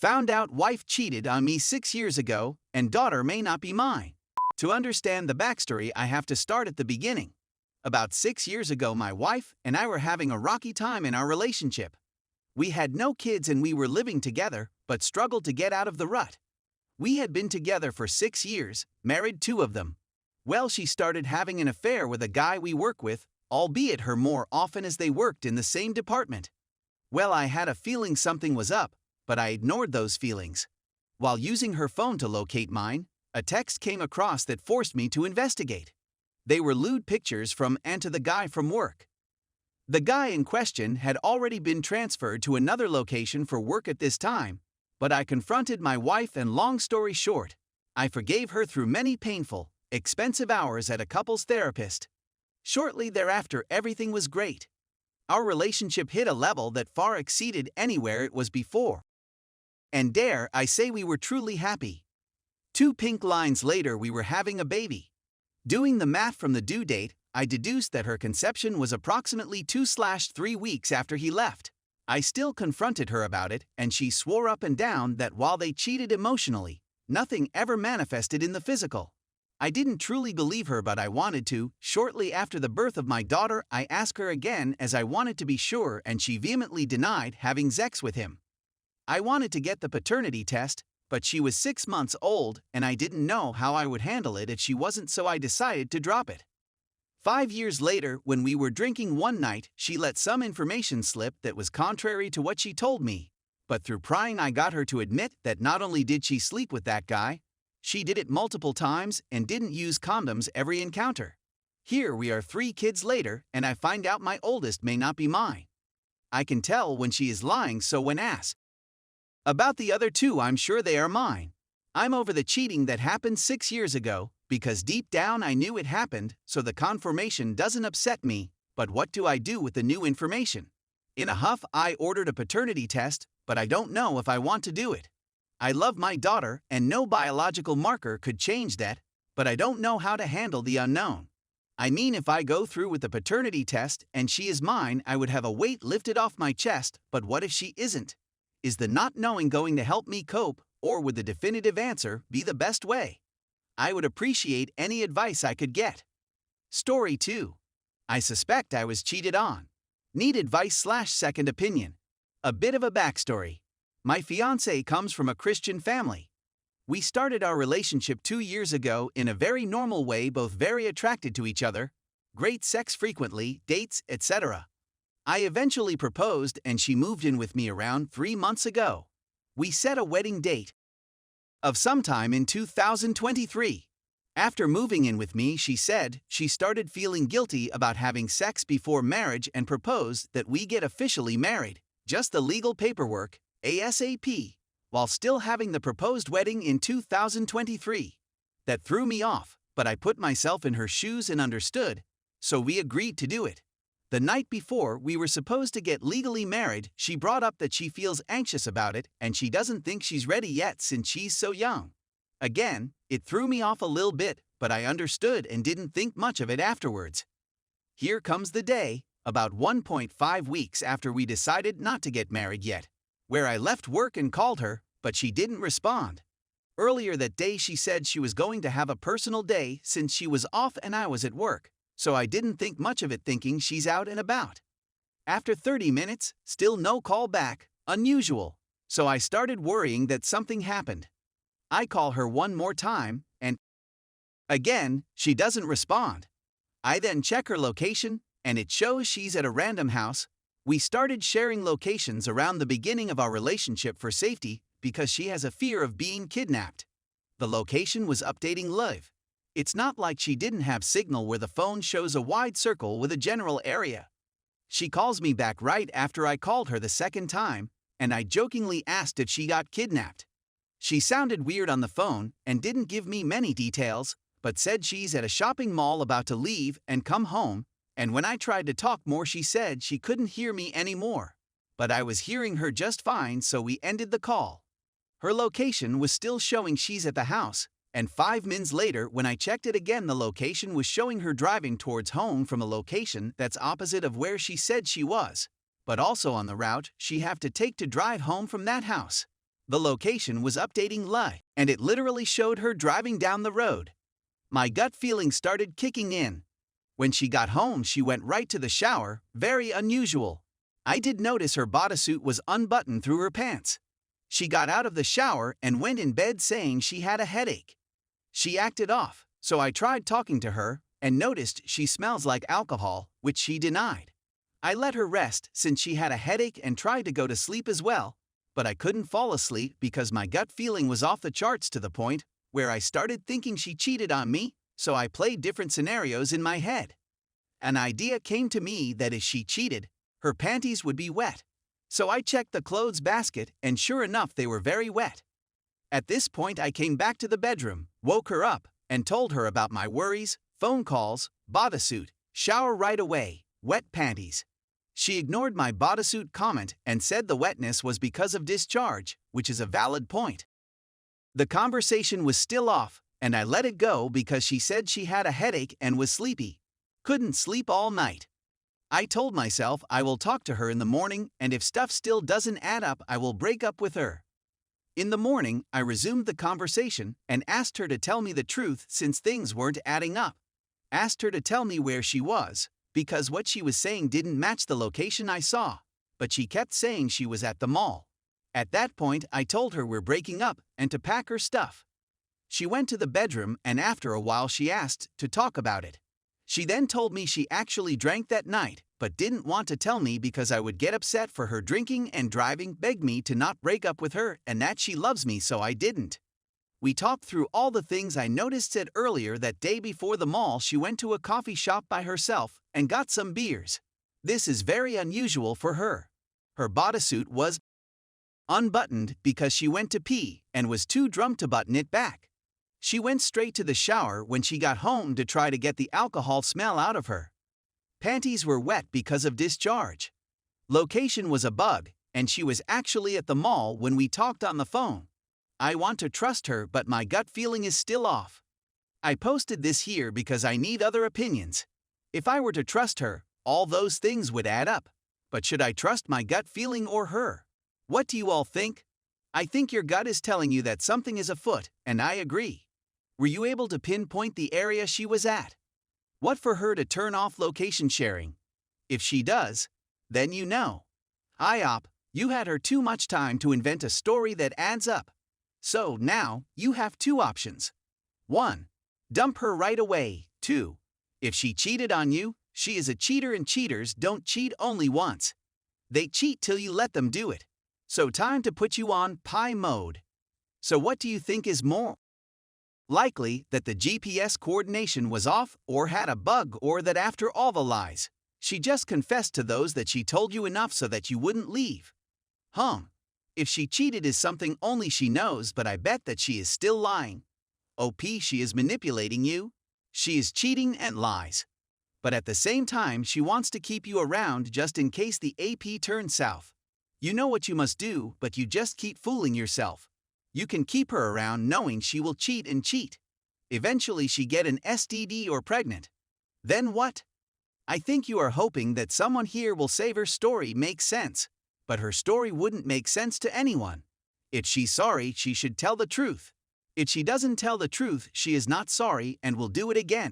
Found out wife cheated on me 6 years ago, and daughter may not be mine. To understand the backstory, I have to start at the beginning. About 6 years ago, my wife and I were having a rocky time in our relationship. We had no kids and we were living together, but struggled to get out of the rut. We had been together for 6 years, married 2 of them. Well, she started having an affair with a guy we work with, albeit her more often as they worked in the same department. Well, I had a feeling something was up, but I ignored those feelings. While using her phone to locate mine, a text came across that forced me to investigate. They were lewd pictures from and to the guy from work. The guy in question had already been transferred to another location for work at this time, but I confronted my wife and long story short, I forgave her through many painful, expensive hours at a couples therapist. Shortly thereafter, everything was great. Our relationship hit a level that far exceeded anywhere it was before. And dare I say we were truly happy. 2 pink lines later, we were having a baby. Doing the math from the due date, I deduced that her conception was approximately 2/3 weeks after he left. I still confronted her about it, and she swore up and down that while they cheated emotionally, nothing ever manifested in the physical. I didn't truly believe her, but I wanted to. Shortly after the birth of my daughter, I asked her again as I wanted to be sure, and she vehemently denied having sex with him. I wanted to get the paternity test, but she was 6 months old and I didn't know how I would handle it if she wasn't, so I decided to drop it. 5 years later, when we were drinking one night, she let some information slip that was contrary to what she told me. But through prying, I got her to admit that not only did she sleep with that guy, she did it multiple times and didn't use condoms every encounter. Here we are 3 kids later, and I find out my oldest may not be mine. I can tell when she is lying, so when asked about the other 2, I'm sure they are mine. I'm over the cheating that happened 6 years ago, because deep down I knew it happened, so the confirmation doesn't upset me, but what do I do with the new information? In a huff, I ordered a paternity test, but I don't know if I want to do it. I love my daughter, and no biological marker could change that, but I don't know how to handle the unknown. I mean, if I go through with the paternity test and she is mine, I would have a weight lifted off my chest, but what if she isn't? Is the not knowing going to help me cope, or would the definitive answer be the best way? I would appreciate any advice I could get. Story 2. I suspect I was cheated on. Need advice/second opinion. A bit of a backstory. My fiancé comes from a Christian family. We started our relationship 2 years ago in a very normal way, both very attracted to each other, great sex frequently, dates, etc. I eventually proposed and she moved in with me around 3 months ago. We set a wedding date of sometime in 2023. After moving in with me, she said she started feeling guilty about having sex before marriage and proposed that we get officially married, just the legal paperwork, ASAP, while still having the proposed wedding in 2023. That threw me off, but I put myself in her shoes and understood, so we agreed to do it. The night before we were supposed to get legally married, she brought up that she feels anxious about it and she doesn't think she's ready yet since she's so young. Again, it threw me off a little bit, but I understood and didn't think much of it afterwards. Here comes the day, about 1.5 weeks after we decided not to get married yet, where I left work and called her, but she didn't respond. Earlier that day she said she was going to have a personal day since she was off and I was at work, so I didn't think much of it, thinking she's out and about. After 30 minutes, still no call back, unusual, so I started worrying that something happened. I call her one more time, and again, she doesn't respond. I then check her location, and it shows she's at a random house. We started sharing locations around the beginning of our relationship for safety because she has a fear of being kidnapped. The location was updating live. It's not like she didn't have signal where the phone shows a wide circle with a general area. She calls me back right after I called her the second time, and I jokingly asked if she got kidnapped. She sounded weird on the phone and didn't give me many details, but said she's at a shopping mall about to leave and come home, and when I tried to talk more she said she couldn't hear me anymore. But I was hearing her just fine, so we ended the call. Her location was still showing she's at the house, and 5 minutes later when I checked it again the location was showing her driving towards home from a location that's opposite of where she said she was, but also on the route she have to take to drive home from that house. The location was updating live, and it literally showed her driving down the road. My gut feeling started kicking in. When she got home, she went right to the shower, very unusual. I did notice her bodysuit was unbuttoned through her pants. She got out of the shower and went in bed saying she had a headache. She acted off, so I tried talking to her and noticed she smells like alcohol, which she denied. I let her rest since she had a headache and tried to go to sleep as well, but I couldn't fall asleep because my gut feeling was off the charts to the point where I started thinking she cheated on me, so I played different scenarios in my head. An idea came to me that if she cheated, her panties would be wet. So I checked the clothes basket and sure enough they were very wet. At this point I came back to the bedroom, woke her up, and told her about my worries, phone calls, bodysuit, shower right away, wet panties. She ignored my bodysuit comment and said the wetness was because of discharge, which is a valid point. The conversation was still off, and I let it go because she said she had a headache and was sleepy. Couldn't sleep all night. I told myself I will talk to her in the morning, and if stuff still doesn't add up, I will break up with her. In the morning, I resumed the conversation and asked her to tell me the truth since things weren't adding up. Asked her to tell me where she was, because what she was saying didn't match the location I saw, but she kept saying she was at the mall. At that point, I told her we're breaking up and to pack her stuff. She went to the bedroom and after a while she asked to talk about it. She then told me she actually drank that night, but didn't want to tell me because I would get upset for her drinking and driving, begged me to not break up with her and that she loves me so I didn't. We talked through all the things I noticed. Said earlier that day before the mall she went to a coffee shop by herself and got some beers. This is very unusual for her. Her bodysuit was unbuttoned because she went to pee and was too drunk to button it back. She went straight to the shower when she got home to try to get the alcohol smell out of her. Panties were wet because of discharge. Location was a bug, and she was actually at the mall when we talked on the phone. I want to trust her, but my gut feeling is still off. I posted this here because I need other opinions. If I were to trust her, all those things would add up. But should I trust my gut feeling or her? What do you all think? I think your gut is telling you that something is afoot, and I agree. Were you able to pinpoint the area she was at? What for her to turn off location sharing? If she does, then you know. IOP, you had her too much time to invent a story that adds up. So now, you have two options. 1. Dump her right away. 2. If she cheated on you, she is a cheater and cheaters don't cheat only once. They cheat till you let them do it. So time to put you on pie mode. So what do you think is more likely, that the GPS coordination was off or had a bug, or that after all the lies, she just confessed to those that she told you enough so that you wouldn't leave? If she cheated is something only she knows, but I bet that she is still lying. OP, she is manipulating you. She is cheating and lies. But at the same time, she wants to keep you around just in case the AP turns south. You know what you must do, but you just keep fooling yourself. You can keep her around knowing she will cheat and cheat. Eventually she get an STD or pregnant. Then what? I think you are hoping that someone here will say her story makes sense. But her story wouldn't make sense to anyone. If she's sorry, she should tell the truth. If she doesn't tell the truth, she is not sorry and will do it again.